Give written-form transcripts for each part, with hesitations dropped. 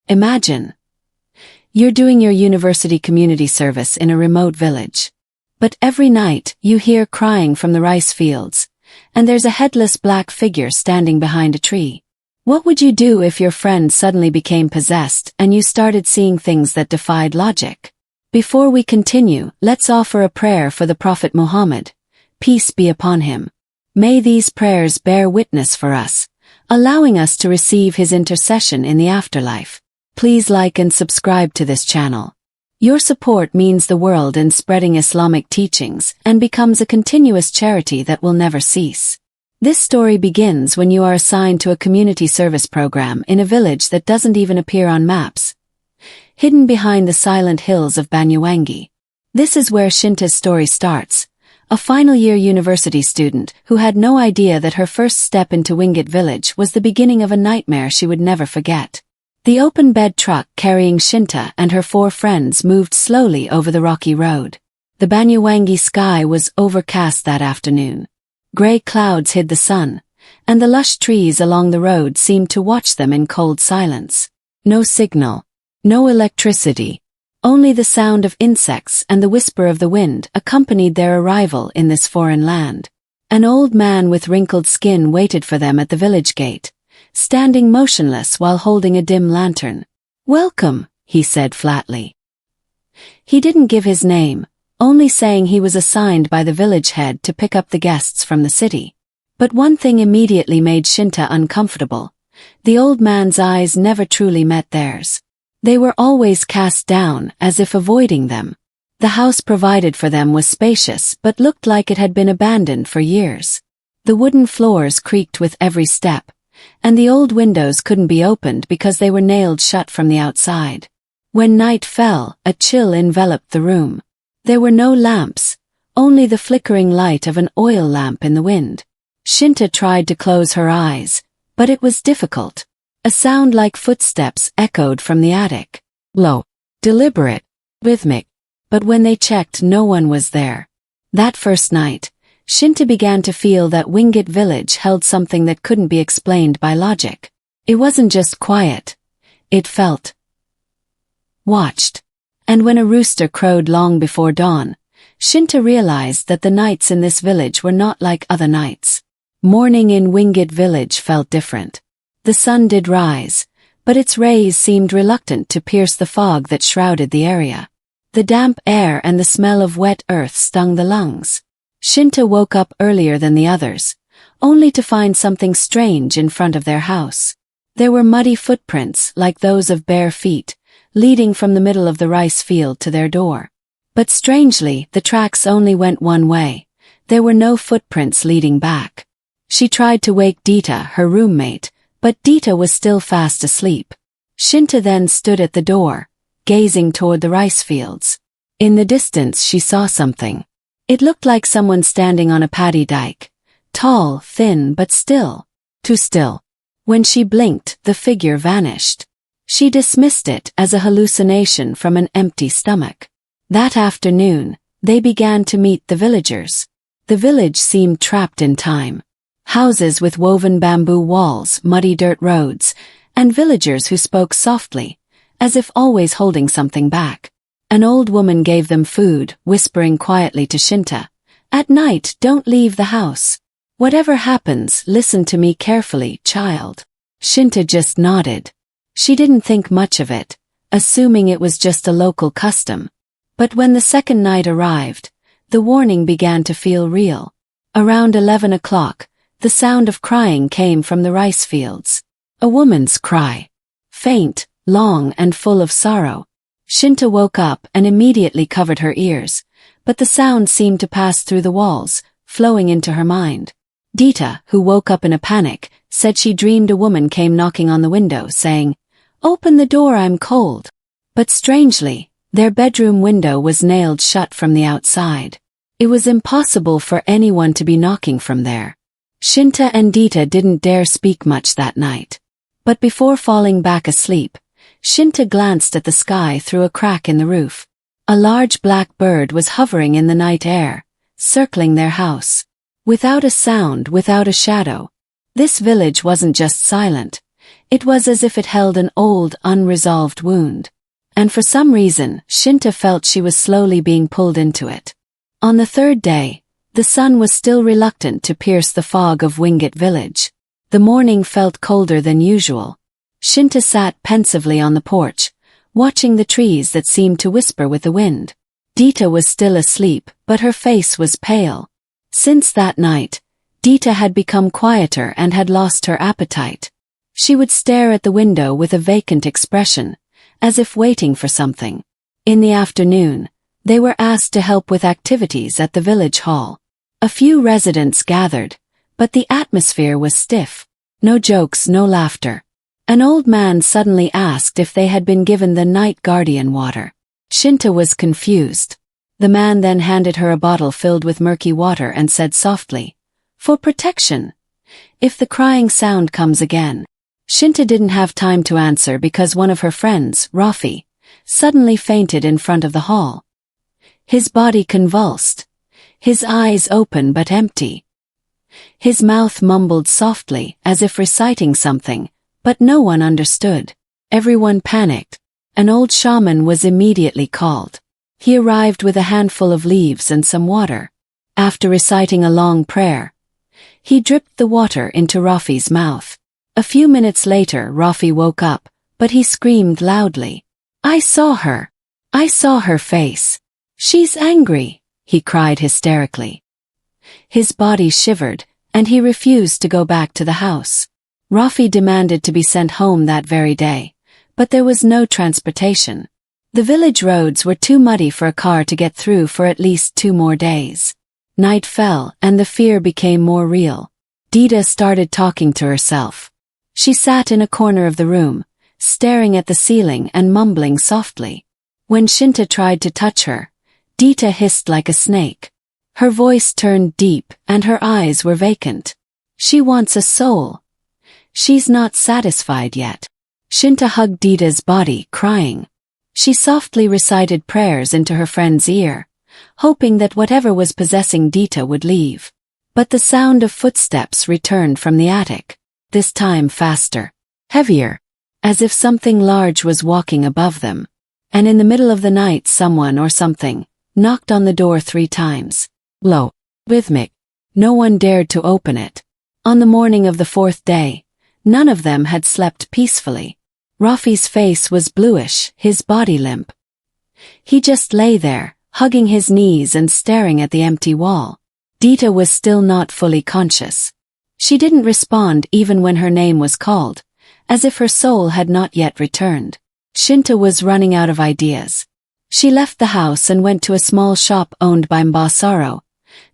Imagine. You're doing your university community service in a remote village. But every night, you hear crying from the rice fields, and there's a headless black figure standing behind a tree. What would you do if your friend suddenly became possessed and you started seeing things that defied logic? Before we continue, let's offer a prayer for the Prophet Muhammad, peace be upon him. May these prayers bear witness for us, allowing us to receive his intercession in the afterlife. Please like and subscribe to this channel. Your support means the world in spreading Islamic teachings and becomes a continuous charity that will never cease. This story begins when you are assigned to a community service program in a village that doesn't even appear on maps, hidden behind the silent hills of Banyuwangi. This is where Shinta's story starts, a final-year university student who had no idea that her first step into Wingate village was the beginning of a nightmare she would never forget. The open-bed truck carrying Shinta and her 4 friends moved slowly over the rocky road. The Banyuwangi sky was overcast that afternoon. Gray clouds hid the sun, and the lush trees along the road seemed to watch them in cold silence. No signal, no electricity, only the sound of insects and the whisper of the wind accompanied their arrival in this foreign land. An old man with wrinkled skin waited for them at the village gate, standing motionless while holding a dim lantern. "Welcome," he said flatly. He didn't give his name, only saying he was assigned by the village head to pick up the guests from the city. But one thing immediately made Shinta uncomfortable. The old man's eyes never truly met theirs. They were always cast down, as if avoiding them. The house provided for them was spacious but looked like it had been abandoned for years. The wooden floors creaked with every step, and the old windows couldn't be opened because they were nailed shut from the outside. When night fell, a chill enveloped the room. There were no lamps, only the flickering light of an oil lamp in the wind. Shinta tried to close her eyes, but it was difficult. A sound like footsteps echoed from the attic. Low, deliberate, rhythmic. But when they checked, no one was there. That first night, Shinta began to feel that Wingate village held something that couldn't be explained by logic. It wasn't just quiet. It felt watched. And when a rooster crowed long before dawn, Shinta realized that the nights in this village were not like other nights. Morning in Wingate village felt different. The sun did rise, but its rays seemed reluctant to pierce the fog that shrouded the area. The damp air and the smell of wet earth stung the lungs. Shinta woke up earlier than the others, only to find something strange in front of their house. There were muddy footprints like those of bare feet, leading from the middle of the rice field to their door. But strangely, the tracks only went one way. There were no footprints leading back. She tried to wake Dita, her roommate, but Dita was still fast asleep. Shinta then stood at the door, gazing toward the rice fields. In the distance she saw something. It looked like someone standing on a paddy dike. Tall, thin, but still. Too still. When she blinked, the figure vanished. She dismissed it as a hallucination from an empty stomach. That afternoon, they began to meet the villagers. The village seemed trapped in time. Houses with woven bamboo walls, muddy dirt roads, and villagers who spoke softly, as if always holding something back. An old woman gave them food, whispering quietly to Shinta, "At night, don't leave the house. Whatever happens, listen to me carefully, child." Shinta just nodded. She didn't think much of it, assuming it was just a local custom. But when the second night arrived, the warning began to feel real. Around 11 o'clock, the sound of crying came from the rice fields. A woman's cry. Faint, long and full of sorrow. Shinta woke up and immediately covered her ears, but the sound seemed to pass through the walls, flowing into her mind. Dita, who woke up in a panic, said she dreamed a woman came knocking on the window, saying, "Open the door, I'm cold." But strangely, their bedroom window was nailed shut from the outside. It was impossible for anyone to be knocking from there. Shinta and Dita didn't dare speak much that night. But before falling back asleep, Shinta glanced at the sky through a crack in the roof. A large black bird was hovering in the night air, circling their house. Without a sound, without a shadow. This village wasn't just silent. It was as if it held an old, unresolved wound. And for some reason, Shinta felt she was slowly being pulled into it. On the third day, the sun was still reluctant to pierce the fog of Wingate village. The morning felt colder than usual. Shinta sat pensively on the porch, watching the trees that seemed to whisper with the wind. Dita was still asleep, but her face was pale. Since that night, Dita had become quieter and had lost her appetite. She would stare at the window with a vacant expression, as if waiting for something. In the afternoon, they were asked to help with activities at the village hall. A few residents gathered, but the atmosphere was stiff. No jokes, no laughter. An old man suddenly asked if they had been given the night guardian water. Shinta was confused. The man then handed her a bottle filled with murky water and said softly, "For protection. If the crying sound comes again." Shinta didn't have time to answer because one of her friends, Rafi, suddenly fainted in front of the hall. His body convulsed. His eyes open but empty. His mouth mumbled softly as if reciting something, but no one understood. Everyone panicked. An old shaman was immediately called. He arrived with a handful of leaves and some water. After reciting a long prayer, he dripped the water into Rafi's mouth. A few minutes later, Rafi woke up, but he screamed loudly. "I saw her. I saw her face. She's angry," he cried hysterically. His body shivered, and he refused to go back to the house. Rafi demanded to be sent home that very day, but there was no transportation. The village roads were too muddy for a car to get through for at least 2 more days. Night fell, and the fear became more real. Dita started talking to herself. She sat in a corner of the room, staring at the ceiling and mumbling softly. When Shinta tried to touch her, Dita hissed like a snake. Her voice turned deep, and her eyes were vacant. "She wants a soul. She's not satisfied yet." Shinta hugged Dita's body, crying. She softly recited prayers into her friend's ear, hoping that whatever was possessing Dita would leave. But the sound of footsteps returned from the attic. This time faster, heavier, as if something large was walking above them. And in the middle of the night someone or something knocked on the door 3 times. Low, rhythmic. No one dared to open it. On the morning of the 4th day, none of them had slept peacefully. Rafi's face was bluish, his body limp. He just lay there, hugging his knees and staring at the empty wall. Dita was still not fully conscious. She didn't respond even when her name was called, as if her soul had not yet returned. Shinta was running out of ideas. She left the house and went to a small shop owned by Mbasaro,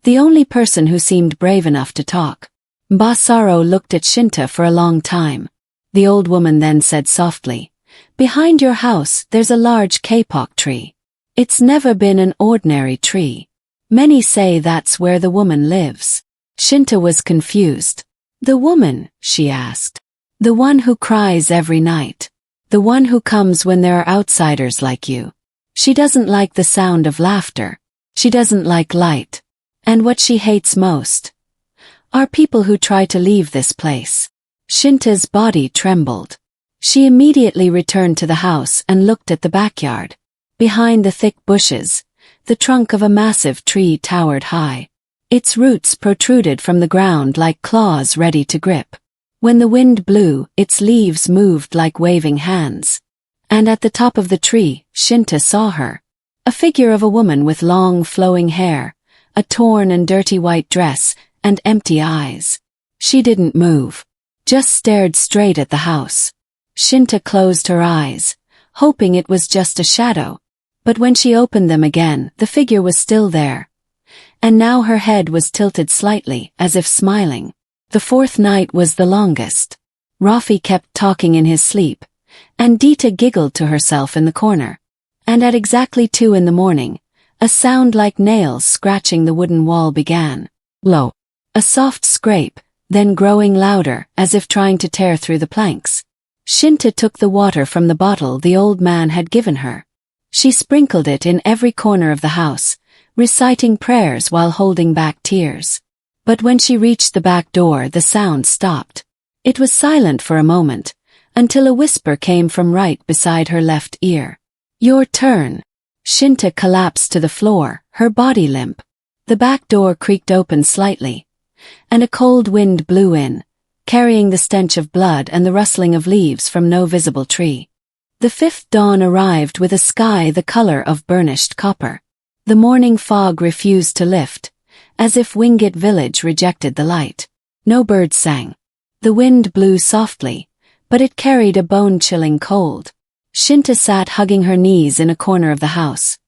the only person who seemed brave enough to talk. Mbasaro looked at Shinta for a long time. The old woman then said softly, "Behind your house there's a large kapok tree. It's never been an ordinary tree. Many say that's where the woman lives." Shinta was confused. "The woman?" she asked. "The one who cries every night. The one who comes when there are outsiders like you. She doesn't like the sound of laughter. She doesn't like light. And what she hates most are people who try to leave this place." Shinta's body trembled. She immediately returned to the house and looked at the backyard. Behind the thick bushes, the trunk of a massive tree towered high. Its roots protruded from the ground like claws ready to grip. When the wind blew, its leaves moved like waving hands. And at the top of the tree, Shinta saw her. A figure of a woman with long flowing hair, a torn and dirty white dress, and empty eyes. She didn't move, just stared straight at the house. Shinta closed her eyes, hoping it was just a shadow. But when she opened them again, the figure was still there. And now her head was tilted slightly, as if smiling. The 4th night was the longest. Rafi kept talking in his sleep, and Dita giggled to herself in the corner. And at exactly 2 in the morning, a sound like nails scratching the wooden wall began. Low. A soft scrape, then growing louder, as if trying to tear through the planks. Shinta took the water from the bottle the old man had given her. She sprinkled it in every corner of the house, reciting prayers while holding back tears. But when she reached the back door, the sound stopped. It was silent for a moment, until a whisper came from right beside her left ear. "Your turn." Shinta collapsed to the floor, her body limp. The back door creaked open slightly, and a cold wind blew in, carrying the stench of blood and the rustling of leaves from no visible tree. The fifth dawn arrived with a sky the color of burnished copper. The morning fog refused to lift, as if Wingate Village rejected the light. No birds sang. The wind blew softly, but it carried a bone-chilling cold. Shinta sat hugging her knees in a corner of the house,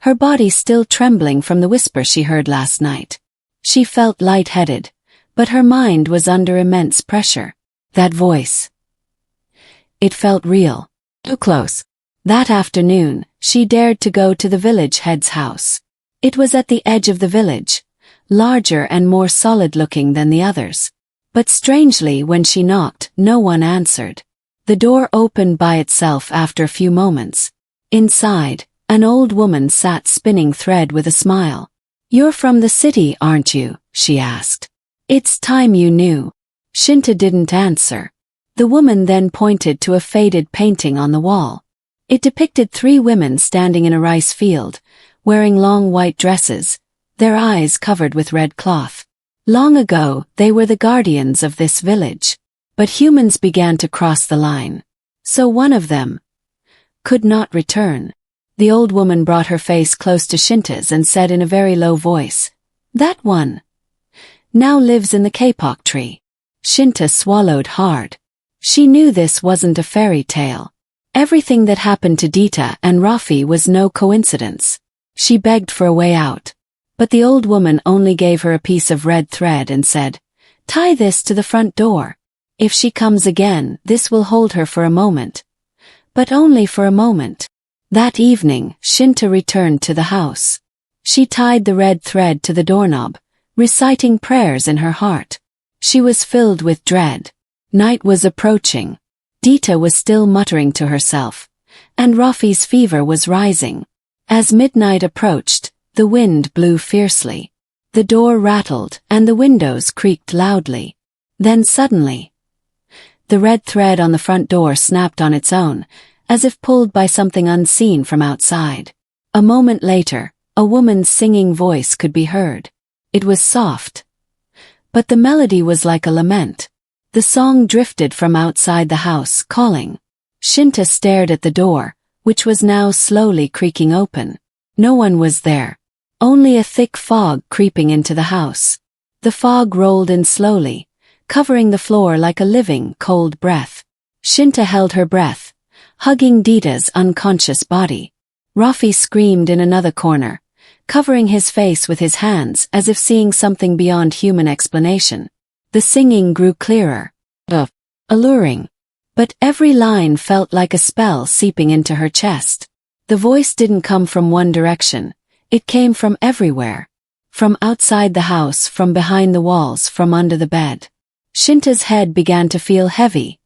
her body still trembling from the whisper she heard last night. She felt lightheaded, but her mind was under immense pressure. That voice. It felt real. Too close. That afternoon, she dared to go to the village head's house. It was at the edge of the village, larger and more solid-looking than the others. But strangely, when she knocked, no one answered. The door opened by itself after a few moments. Inside, an old woman sat spinning thread with a smile. "You're from the city, aren't you?" she asked. "It's time you knew." Shinta didn't answer. The woman then pointed to a faded painting on the wall. It depicted 3 women standing in a rice field, wearing long white dresses, their eyes covered with red cloth. Long ago, they were the guardians of this village. But humans began to cross the line. So one of them could not return. The old woman brought her face close to Shinta's and said in a very low voice, "That one now lives in the kapok tree." Shinta swallowed hard. She knew this wasn't a fairy tale. Everything that happened to Dita and Rafi was no coincidence. She begged for a way out. But the old woman only gave her a piece of red thread and said, "Tie this to the front door. If she comes again, this will hold her for a moment." But only for a moment. That evening, Shinta returned to the house. She tied the red thread to the doorknob, reciting prayers in her heart. She was filled with dread. Night was approaching. Dita was still muttering to herself, and Rafi's fever was rising. As midnight approached, the wind blew fiercely. The door rattled and the windows creaked loudly. Then suddenly, the red thread on the front door snapped on its own, as if pulled by something unseen from outside. A moment later, a woman's singing voice could be heard. It was soft, but the melody was like a lament. The song drifted from outside the house, calling. Shinta stared at the door, which was now slowly creaking open. No one was there. Only a thick fog creeping into the house. The fog rolled in slowly, covering the floor like a living, cold breath. Shinta held her breath, hugging Dita's unconscious body. Rafi screamed in another corner, covering his face with his hands as if seeing something beyond human explanation. The singing grew clearer, alluring. But every line felt like a spell seeping into her chest. The voice didn't come from one direction, it came from everywhere. From outside the house, from behind the walls, from under the bed. Shinta's head began to feel heavy,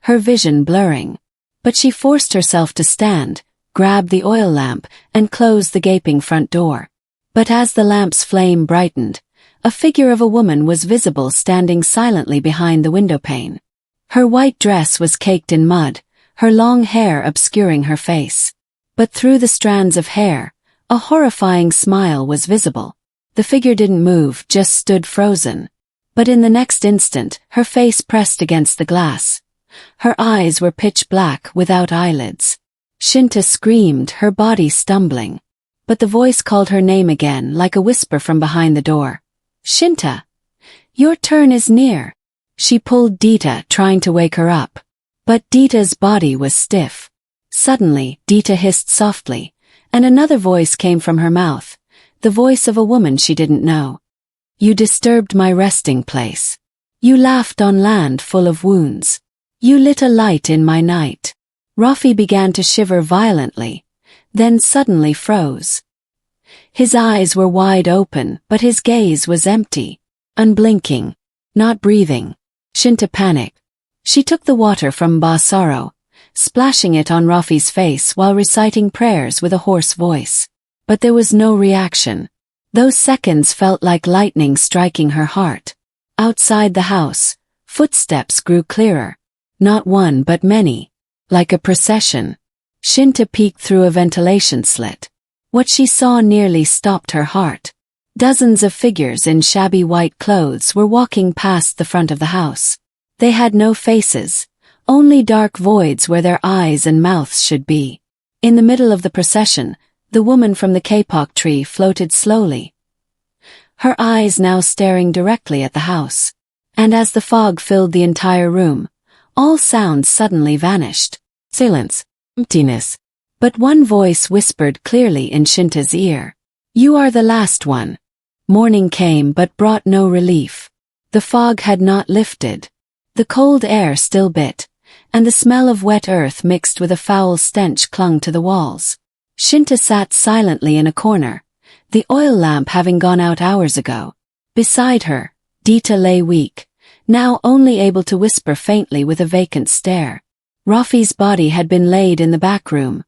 her vision blurring. But she forced herself to stand, grab the oil lamp, and close the gaping front door. But as the lamp's flame brightened, a figure of a woman was visible standing silently behind the windowpane. Her white dress was caked in mud, her long hair obscuring her face. But through the strands of hair, a horrifying smile was visible. The figure didn't move, just stood frozen. But in the next instant, her face pressed against the glass. Her eyes were pitch black without eyelids. Shinta screamed, her body stumbling. But the voice called her name again like a whisper from behind the door. "Shinta! Your turn is near." She pulled Dita, trying to wake her up. But Dita's body was stiff. Suddenly, Dita hissed softly, and another voice came from her mouth, the voice of a woman she didn't know. "You disturbed my resting place. You laughed on land full of wounds. You lit a light in my night." Rafi began to shiver violently, then suddenly froze. His eyes were wide open, but his gaze was empty, unblinking, not breathing. Shinta panicked. She took the water from Basaro, splashing it on Rafi's face while reciting prayers with a hoarse voice. But there was no reaction. Those seconds felt like lightning striking her heart. Outside the house, footsteps grew clearer. Not one but many. Like a procession. Shinta peeked through a ventilation slit. What she saw nearly stopped her heart. Dozens of figures in shabby white clothes were walking past the front of the house. They had no faces, only dark voids where their eyes and mouths should be. In the middle of the procession, the woman from the kapok tree floated slowly, her eyes now staring directly at the house. And as the fog filled the entire room, all sounds suddenly vanished. Silence. Emptiness. But one voice whispered clearly in Shinta's ear. You are the last one. Morning came but brought no relief. The fog had not lifted. The cold air still bit, and the smell of wet earth mixed with a foul stench clung to the walls. Shinta sat silently in a corner, the oil lamp having gone out hours ago. Beside her, Dita lay weak, now only able to whisper faintly with a vacant stare. Rafi's body had been laid in the back room,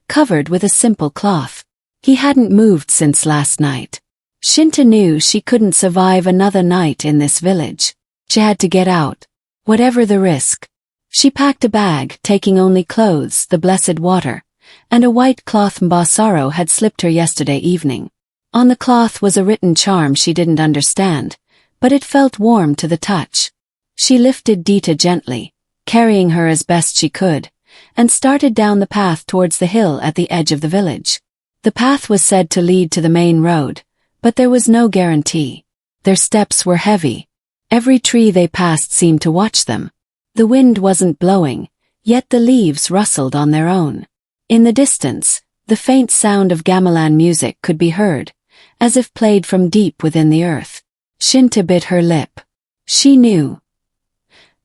covered with a simple cloth. He hadn't moved since last night. Shinta knew she couldn't survive another night in this village. She had to get out, whatever the risk. She packed a bag, taking only clothes, the blessed water, and a white cloth Mbasaro had slipped her yesterday evening. On the cloth was a written charm she didn't understand, but it felt warm to the touch. She lifted Dita gently, carrying her as best she could, and started down the path towards the hill at the edge of the village. The path was said to lead to the main road, but there was no guarantee. Their steps were heavy. Every tree they passed seemed to watch them. The wind wasn't blowing, yet the leaves rustled on their own. In the distance, the faint sound of gamelan music could be heard, as if played from deep within the earth. Shinta bit her lip. She knew.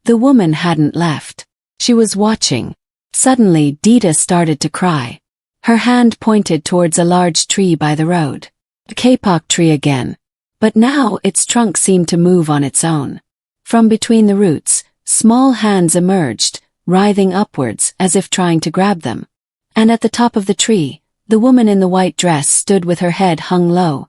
The woman hadn't left. She was watching. Suddenly Dita started to cry. Her hand pointed towards a large tree by the road. The kapok tree again. But now its trunk seemed to move on its own. From between the roots, small hands emerged, writhing upwards as if trying to grab them. And at the top of the tree, the woman in the white dress stood with her head hung low,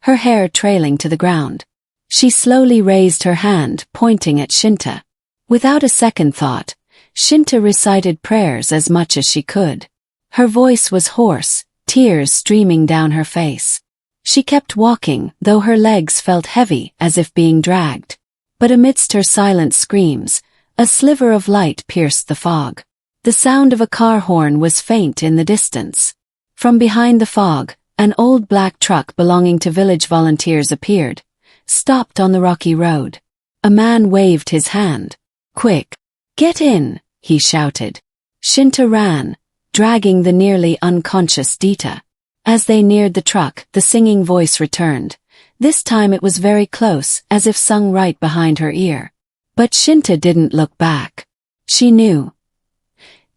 her hair trailing to the ground. She slowly raised her hand, pointing at Shinta. Without a second thought, Shinta recited prayers as much as she could. Her voice was hoarse, tears streaming down her face. She kept walking, though her legs felt heavy as if being dragged. But amidst her silent screams, a sliver of light pierced the fog. The sound of a car horn was faint in the distance. From behind the fog, an old black truck belonging to village volunteers appeared, stopped on the rocky road. A man waved his hand. Quick! Get in! He shouted. Shinta ran, dragging the nearly unconscious Dita. As they neared the truck, the singing voice returned. This time it was very close, as if sung right behind her ear. But Shinta didn't look back. She knew.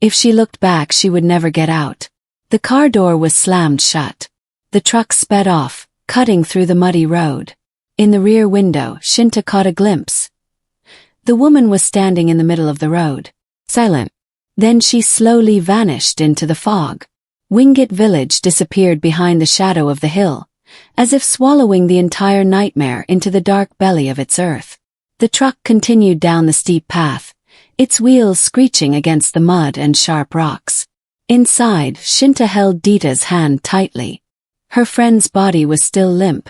If she looked back she would never get out. The car door was slammed shut. The truck sped off, cutting through the muddy road. In the rear window, Shinta caught a glimpse. The woman was standing in the middle of the road, silent. Then she slowly vanished into the fog. Wingate village disappeared behind the shadow of the hill, as if swallowing the entire nightmare into the dark belly of its earth. The truck continued down the steep path, its wheels screeching against the mud and sharp rocks. Inside, Shinta held Dita's hand tightly. Her friend's body was still limp,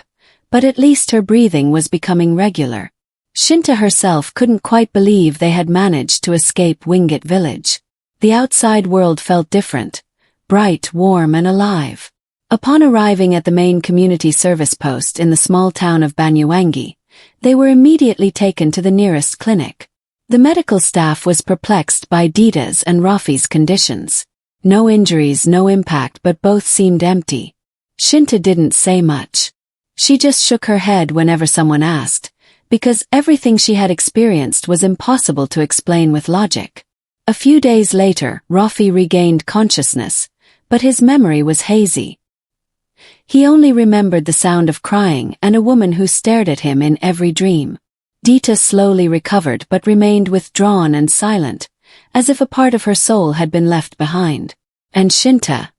but at least her breathing was becoming regular. Shinta herself couldn't quite believe they had managed to escape Wingate village. The outside world felt different, bright, warm and alive. Upon arriving at the main community service post in the small town of Banyuwangi, they were immediately taken to the nearest clinic. The medical staff was perplexed by Dita's and Rafi's conditions. No injuries, no impact, but both seemed empty. Shinta didn't say much. She just shook her head whenever someone asked, because everything she had experienced was impossible to explain with logic. A few days later, Rafi regained consciousness, but his memory was hazy. He only remembered the sound of crying and a woman who stared at him in every dream. Dita slowly recovered but remained withdrawn and silent, as if a part of her soul had been left behind. And Shinta?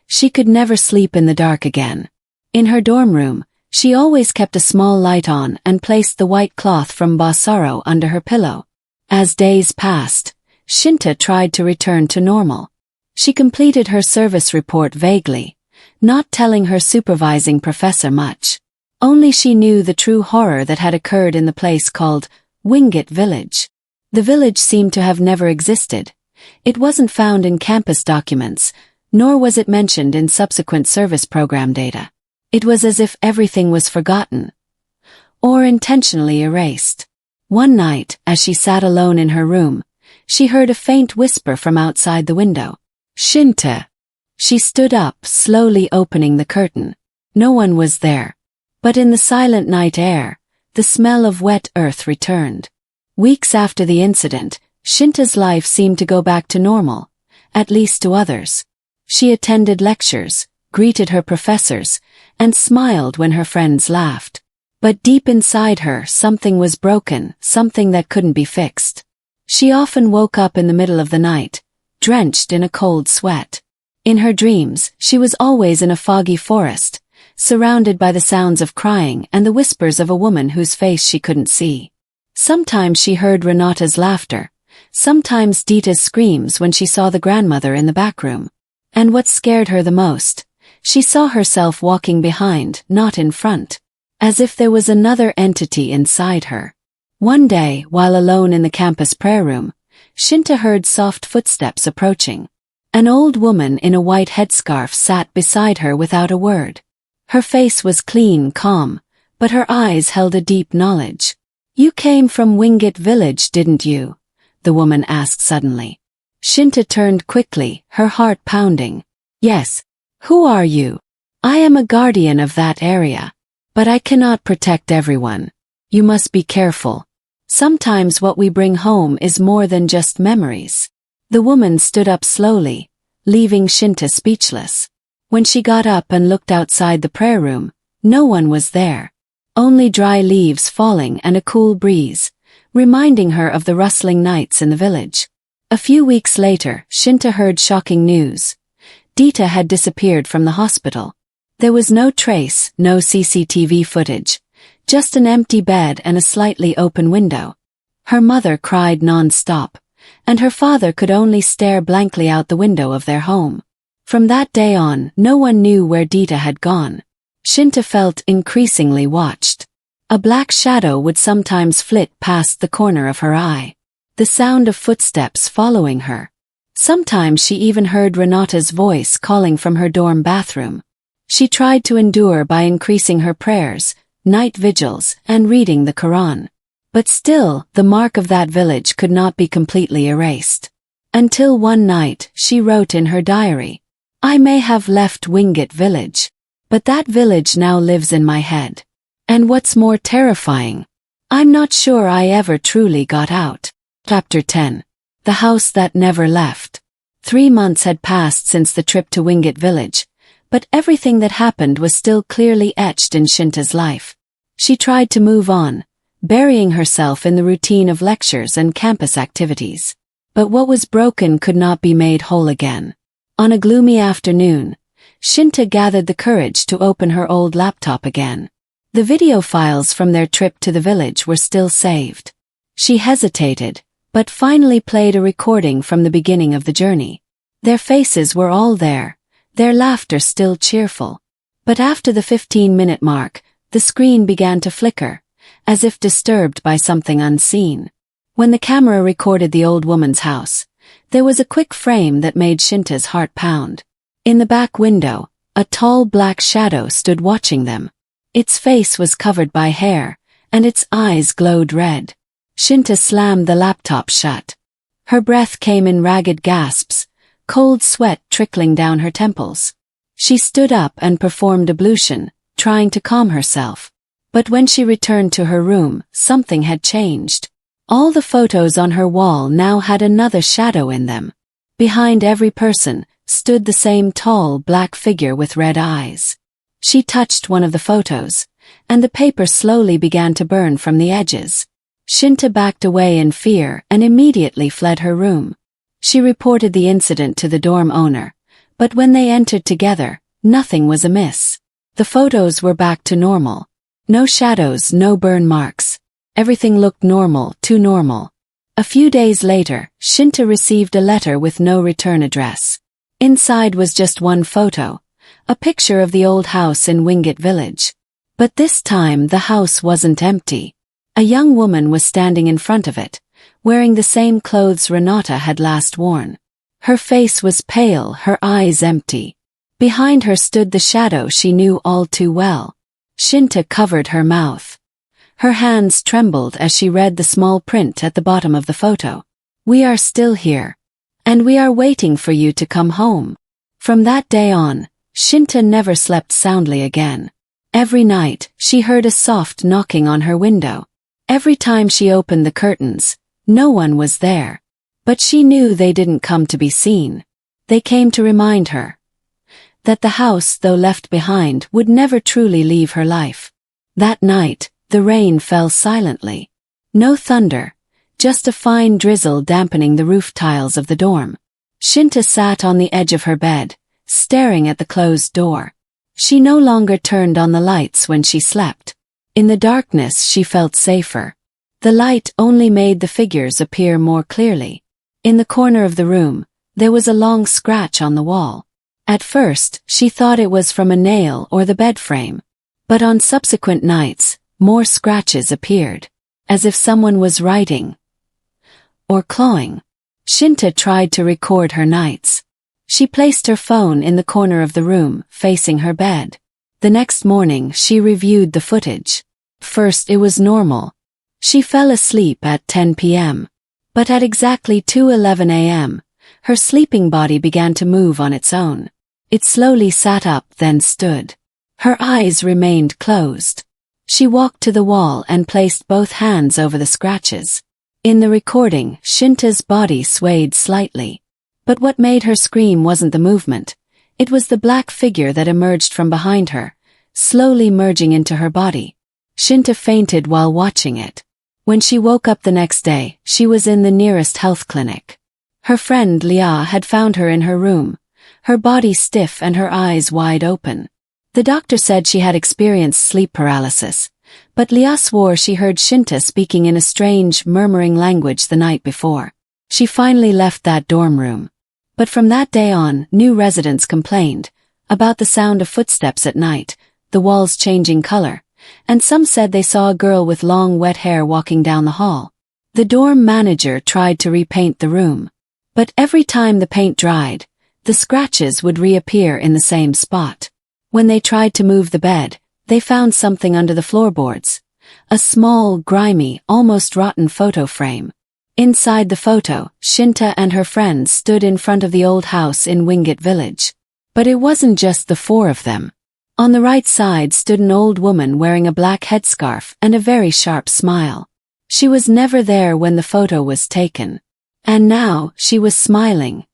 She could never sleep in the dark again. In her dorm room, she always kept a small light on and placed the white cloth from Basaro under her pillow. As days passed, Shinta tried to return to normal. She completed her service report vaguely, not telling her supervising professor much. Only she knew the true horror that had occurred in the place called Wingate Village. The village seemed to have never existed. It wasn't found in campus documents, nor was it mentioned in subsequent service program data. It was as if everything was forgotten, or intentionally erased. One night, as she sat alone in her room, she heard a faint whisper from outside the window. "Shinta." She stood up, slowly opening the curtain. No one was there. But in the silent night air, the smell of wet earth returned. Weeks after the incident, Shinta's life seemed to go back to normal, at least to others. She attended lectures, greeted her professors, and smiled when her friends laughed. But deep inside her, something was broken, something that couldn't be fixed. She often woke up in the middle of the night, drenched in a cold sweat. In her dreams, she was always in a foggy forest, surrounded by the sounds of crying and the whispers of a woman whose face she couldn't see. Sometimes she heard Renata's laughter, sometimes Dita's screams when she saw the grandmother in the back room. And what scared her the most, she saw herself walking behind, not in front, as if there was another entity inside her. One day, while alone in the campus prayer room, Shinta heard soft footsteps approaching. An old woman in a white headscarf sat beside her without a word. Her face was clean, calm, but her eyes held a deep knowledge. "You came from Wingate Village, didn't you?" the woman asked suddenly. Shinta turned quickly, her heart pounding. "Yes. Who are you?" "I am a guardian of that area. But I cannot protect everyone. You must be careful. Sometimes what we bring home is more than just memories." The woman stood up slowly, leaving Shinta speechless. When she got up and looked outside the prayer room, no one was there. Only dry leaves falling and a cool breeze, reminding her of the rustling nights in the village. A few weeks later, Shinta heard shocking news. Dita had disappeared from the hospital. There was no trace, no CCTV footage, just an empty bed and a slightly open window. Her mother cried non-stop, and her father could only stare blankly out the window of their home. From that day on, no one knew where Dita had gone. Shinta felt increasingly watched. A black shadow would sometimes flit past the corner of her eye, the sound of footsteps following her. Sometimes she even heard Renata's voice calling from her dorm bathroom. She tried to endure by increasing her prayers, night vigils, and reading the Quran. But still, the mark of that village could not be completely erased. Until one night, she wrote in her diary, "I may have left Wingate Village, but that village now lives in my head. And what's more terrifying, I'm not sure I ever truly got out." Chapter 10. The House That Never Left. 3 months had passed since the trip to Wingate Village, but everything that happened was still clearly etched in Shinta's life. She tried to move on, burying herself in the routine of lectures and campus activities. But what was broken could not be made whole again. On a gloomy afternoon, Shinta gathered the courage to open her old laptop again. The video files from their trip to the village were still saved. She hesitated, but finally played a recording from the beginning of the journey. Their faces were all there, their laughter still cheerful. But after the 15-minute mark, the screen began to flicker, as if disturbed by something unseen. When the camera recorded the old woman's house, there was a quick frame that made Shinta's heart pound. In the back window, a tall black shadow stood watching them. Its face was covered by hair, and its eyes glowed red. Shinta slammed the laptop shut. Her breath came in ragged gasps, cold sweat trickling down her temples. She stood up and performed ablution, trying to calm herself. But when she returned to her room, something had changed. All the photos on her wall now had another shadow in them. Behind every person stood the same tall black figure with red eyes. She touched one of the photos, and the paper slowly began to burn from the edges. Shinta backed away in fear and immediately fled her room. She reported the incident to the dorm owner, but when they entered together, nothing was amiss. The photos were back to normal. No shadows, no burn marks. Everything looked normal, too normal. A few days later, Shinta received a letter with no return address. Inside was just one photo, a picture of the old house in Wingate village. But this time the house wasn't empty. A young woman was standing in front of it, wearing the same clothes Renata had last worn. Her face was pale, her eyes empty. Behind her stood the shadow she knew all too well. Shinta covered her mouth. Her hands trembled as she read the small print at the bottom of the photo. "We are still here. And we are waiting for you to come home." From that day on, Shinta never slept soundly again. Every night, she heard a soft knocking on her window. Every time she opened the curtains, no one was there. But she knew they didn't come to be seen. They came to remind her that the house, though left behind, would never truly leave her life. That night, the rain fell silently. No thunder, just a fine drizzle dampening the roof tiles of the dorm. Shinta sat on the edge of her bed, staring at the closed door. She no longer turned on the lights when she slept. In the darkness she felt safer. The light only made the figures appear more clearly. In the corner of the room, there was a long scratch on the wall. At first, she thought it was from a nail or the bed frame. But on subsequent nights, more scratches appeared, as if someone was writing or clawing. Shinta tried to record her nights. She placed her phone in the corner of the room, facing her bed. The next morning, she reviewed the footage. First, it was normal. She fell asleep at 10 p.m. But at exactly 2:11 a.m., her sleeping body began to move on its own. It slowly sat up, then stood. Her eyes remained closed. She walked to the wall and placed both hands over the scratches. In the recording, Shinta's body swayed slightly. But what made her scream wasn't the movement. It was the black figure that emerged from behind her, slowly merging into her body. Shinta fainted while watching it. When she woke up the next day, she was in the nearest health clinic. Her friend Leah had found her in her room, her body stiff and her eyes wide open. The doctor said she had experienced sleep paralysis, but Leah swore she heard Shinta speaking in a strange, murmuring language the night before. She finally left that dorm room. But from that day on, new residents complained about the sound of footsteps at night, the walls changing color, and some said they saw a girl with long wet hair walking down the hall. The dorm manager tried to repaint the room. But every time the paint dried, the scratches would reappear in the same spot. When they tried to move the bed, they found something under the floorboards. A small, grimy, almost rotten photo frame. Inside the photo, Shinta and her friends stood in front of the old house in Wingate village. But it wasn't just the four of them. On the right side stood an old woman wearing a black headscarf and a very sharp smile. She was never there when the photo was taken. And now, she was smiling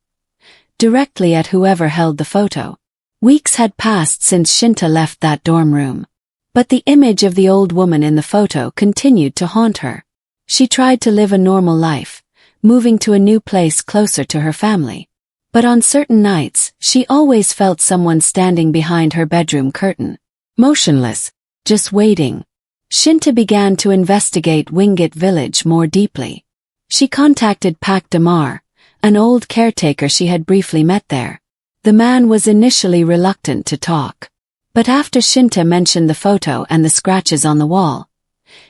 directly at whoever held the photo. Weeks had passed since Shinta left that dorm room. But the image of the old woman in the photo continued to haunt her. She tried to live a normal life, moving to a new place closer to her family. But on certain nights, she always felt someone standing behind her bedroom curtain. Motionless, just waiting. Shinta began to investigate Wingate village more deeply. She contacted Pak Damar, an old caretaker she had briefly met there. The man was initially reluctant to talk. But after Shinta mentioned the photo and the scratches on the wall,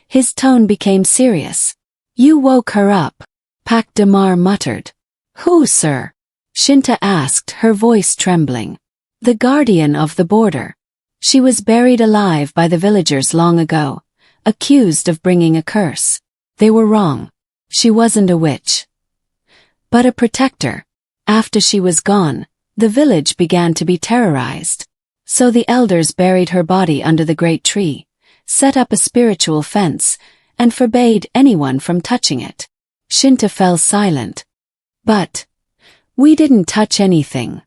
his tone became serious. "You woke her up," Pak Damar muttered. "Who, sir?" Shinta asked, her voice trembling. "The guardian of the border. She was buried alive by the villagers long ago, accused of bringing a curse. They were wrong. She wasn't a witch, but a protector. After she was gone, the village began to be terrorized. So the elders buried her body under the great tree, set up a spiritual fence, and forbade anyone from touching it." Shinta fell silent. "But we didn't touch anything."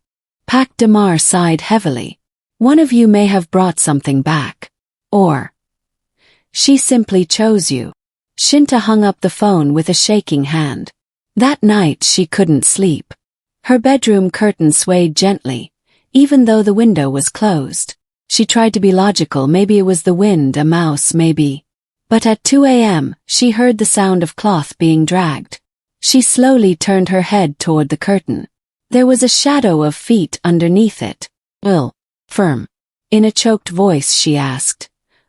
Pak Damar sighed heavily. "One of you may have brought something back. Or she simply chose you." Shinta hung up the phone with a shaking hand. That night she couldn't sleep. Her bedroom curtain swayed gently, even though the window was closed. She tried to be logical, maybe it was the wind, a mouse maybe. But at 2 a.m., she heard the sound of cloth being dragged. She slowly turned her head toward the curtain. There was a shadow of feet underneath it. Firm. In a choked voice she asked,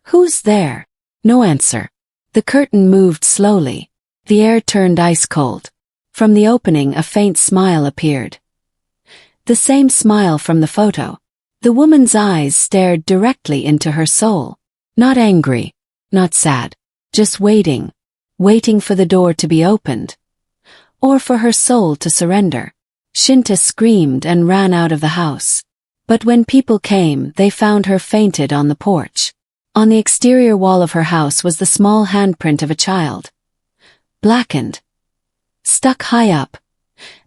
"Who's there?" No answer. The curtain moved slowly. The air turned ice-cold. From the opening a faint smile appeared. The same smile from the photo. The woman's eyes stared directly into her soul. Not angry, not sad, just waiting. Waiting for the door to be opened. Or for her soul to surrender. Shinta screamed and ran out of the house. But when people came, they found her fainted on the porch. On the exterior wall of her house was the small handprint of a child. Blackened. Stuck high up.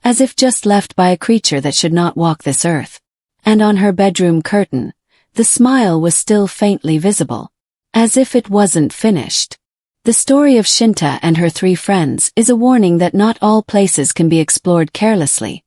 As if just left by a creature that should not walk this earth. And on her bedroom curtain, the smile was still faintly visible. As if it wasn't finished. The story of Shinta and her 3 friends is a warning that not all places can be explored carelessly.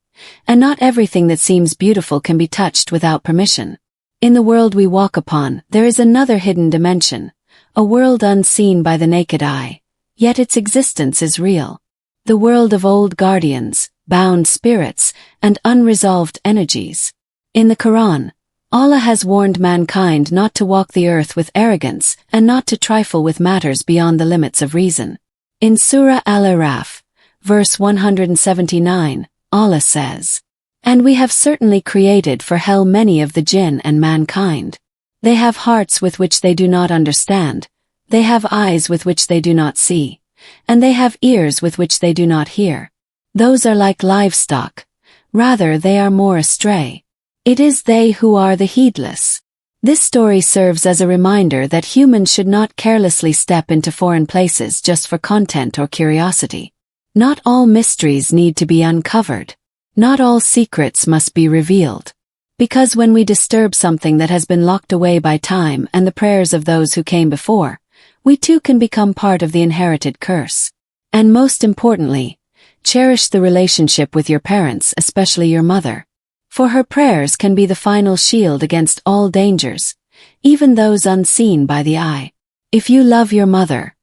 And not everything that seems beautiful can be touched without permission. In the world we walk upon, there is another hidden dimension, a world unseen by the naked eye, yet its existence is real. The world of old guardians, bound spirits, and unresolved energies. In the Quran, Allah has warned mankind not to walk the earth with arrogance and not to trifle with matters beyond the limits of reason. In Surah Al-Araf, verse 179, Allah says, "And we have certainly created for hell many of the jinn and mankind. They have hearts with which they do not understand, they have eyes with which they do not see, and they have ears with which they do not hear. Those are like livestock, rather they are more astray. It is they who are the heedless." This story serves as a reminder that humans should not carelessly step into foreign places just for content or curiosity. Not all mysteries need to be uncovered. Not all secrets must be revealed. Because when we disturb something that has been locked away by time and the prayers of those who came before, we too can become part of the inherited curse. And most importantly, cherish the relationship with your parents, especially your mother. For her prayers can be the final shield against all dangers, even those unseen by the eye. If you love your mother,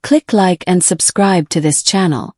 click like and subscribe to this channel.